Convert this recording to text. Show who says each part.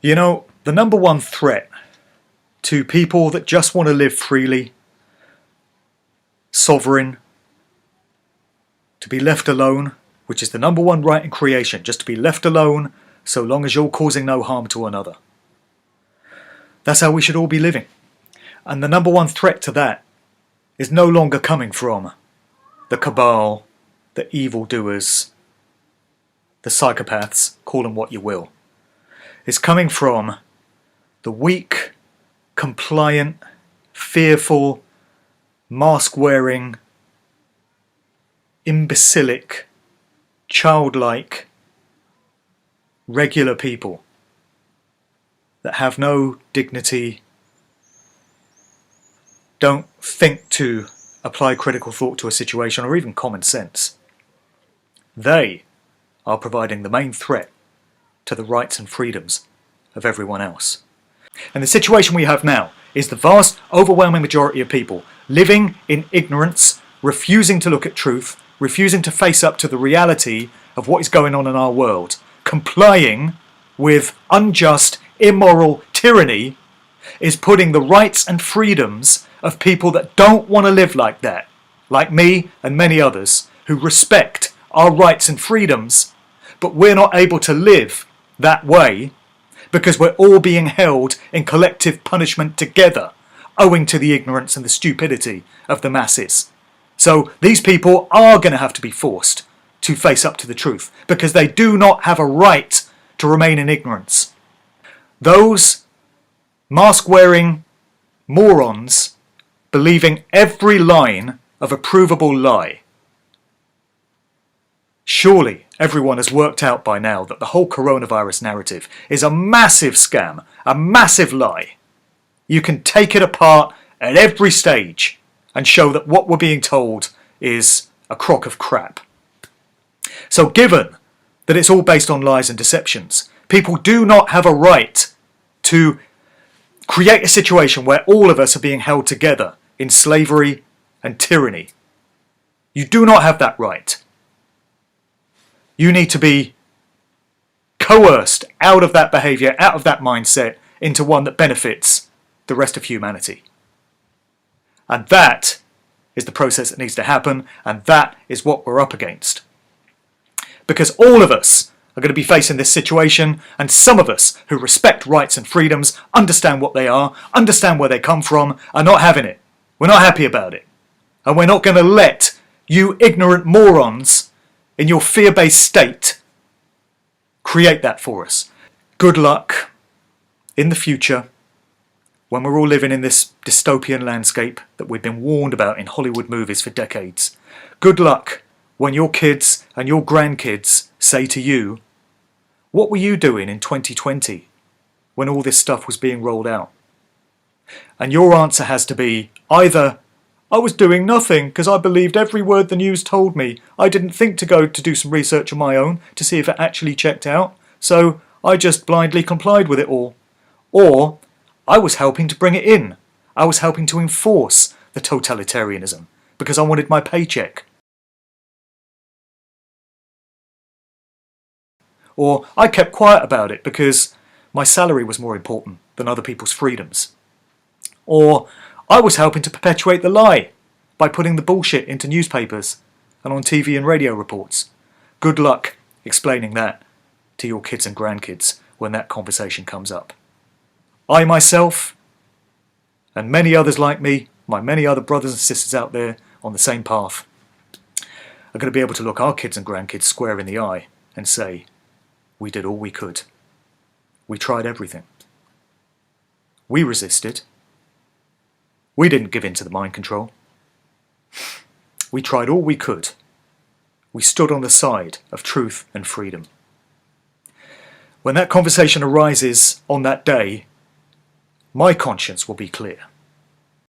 Speaker 1: You know, the number one threat to people that just want to live freely, sovereign, to be left alone, which is the number one right in creation, just to be left alone so long as you're causing no harm to another. That's how we should all be living. And the number one threat to that is no longer coming from the cabal, the evildoers, the psychopaths, call them what you will. It's coming from the weak, compliant, fearful, mask-wearing, imbecilic, childlike, regular people that have no dignity, don't think to apply critical thought to a situation or even common sense. They are providing the main threat to the rights and freedoms of everyone else. And the situation we have now is the vast, overwhelming majority of people living in ignorance, refusing to look at truth, refusing to face up to the reality of what is going on in our world, complying with unjust, immoral tyranny, is putting the rights and freedoms of people that don't want to live like that, like me and many others, who respect our rights and freedoms, but we're not able to live that way because we're all being held in collective punishment together, owing to the ignorance and the stupidity of the masses. So these people are going to have to be forced to face up to the truth because they do not have a right to remain in ignorance. Those mask-wearing morons believing every line of a provable lie. Surely everyone has worked out by now that the whole coronavirus narrative is a massive scam, a massive lie. You can take it apart at every stage and show that what we're being told is a crock of crap. So given that it's all based on lies and deceptions, people do not have a right to create a situation where all of us are being held together in slavery and tyranny. You do not have that right. You need to be coerced out of that behaviour, out of that mindset, into one that benefits the rest of humanity. And that is the process that needs to happen, and that is what we're up against. Because all of us are going to be facing this situation, and some of us who respect rights and freedoms, understand what they are, understand where they come from, are not having it. We're not happy about it. And we're not going to let you ignorant morons in your fear-based state create that for us. Good luck in the future when we're all living in this dystopian landscape that we've been warned about in Hollywood movies for decades. Good luck when your kids and your grandkids say to you, what were you doing in 2020 when all this stuff was being rolled out? And your answer has to be either, I was doing nothing because I believed every word the news told me. I didn't think to go to do some research on my own to see if it actually checked out, so I just blindly complied with it all. Or, I was helping to bring it in. I was helping to enforce the totalitarianism because I wanted my paycheck. Or, I kept quiet about it because my salary was more important than other people's freedoms. Or, I was helping to perpetuate the lie by putting the bullshit into newspapers and on TV and radio reports. Good luck explaining that to your kids and grandkids when that conversation comes up. I myself, and many others like me, my many other brothers and sisters out there on the same path, are going to be able to look our kids and grandkids square in the eye and say, we did all we could. We tried everything. We resisted. We didn't give in to the mind control. We tried all we could. We stood on the side of truth and freedom. When that conversation arises on that day, my conscience will be clear.